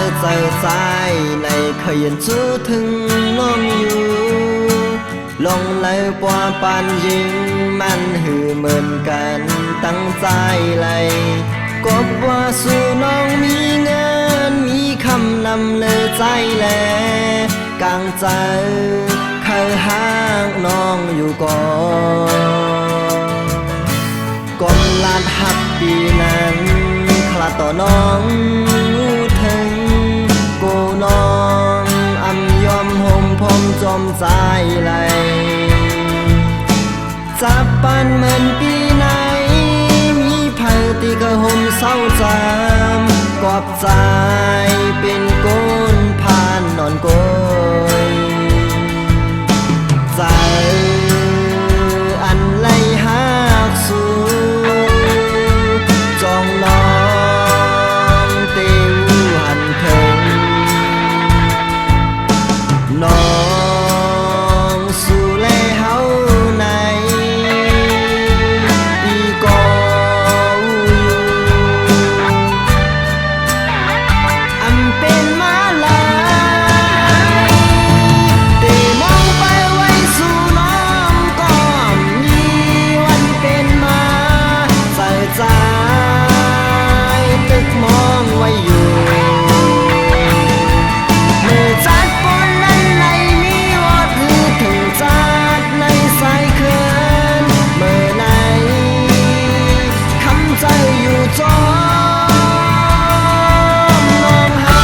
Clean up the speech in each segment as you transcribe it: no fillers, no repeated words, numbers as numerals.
เจอสายในเคยยันจูถึงน้องอยู่ลงเลยปว่าปานยิงมันหือเหมือนกันตั้งใจเลยกบว่าสู่น้องมีเงินมีคำนำเลยใจแลกลางใจเคยห่างน้องอยู่ก่อนกลลาดหักปีนั้นคลาต่อน้องถึงกูน้องอำยอมห่มพรมจมใจไหลจับปันเหมือนปีไหนมีไผ่ตีกระห่มเศร้าจำกอบใจเป็นก้นผ่านนอนโกยใจอันไหลหักสู่จองน้องติวหันถึงน้องสู่แลเฮาในอีกออยู่อำเป็นมาลายตีมองไปไว้สู่น้องก็มีวันเป็นมาใส่ใจตึกมองไว้อยู่มือจัดปนนั้นในมีวอดคือถึงจัดในสายเขินเมื่อไหนคำใจอยู่จอมน้องหา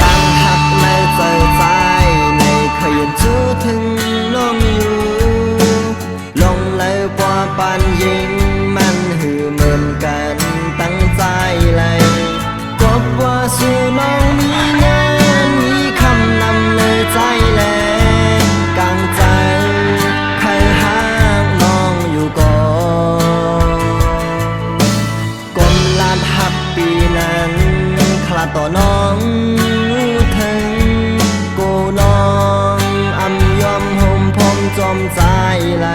ตั้งหักในเจอใจในเคยยันจูถึงน้องอยู่ลงเลยปว่าปานยิงมันหือเหมือนกันตั้งใจเลยกบว่าสู่น้องมีเงินมีคำนำเลยใจแลกลางใจเคยห่างน้องอยู่ก่อนกลมลานหักปีนั้นคลาต่อน้องถึงกูน้องอำยอมห่มพรมจมใจไหล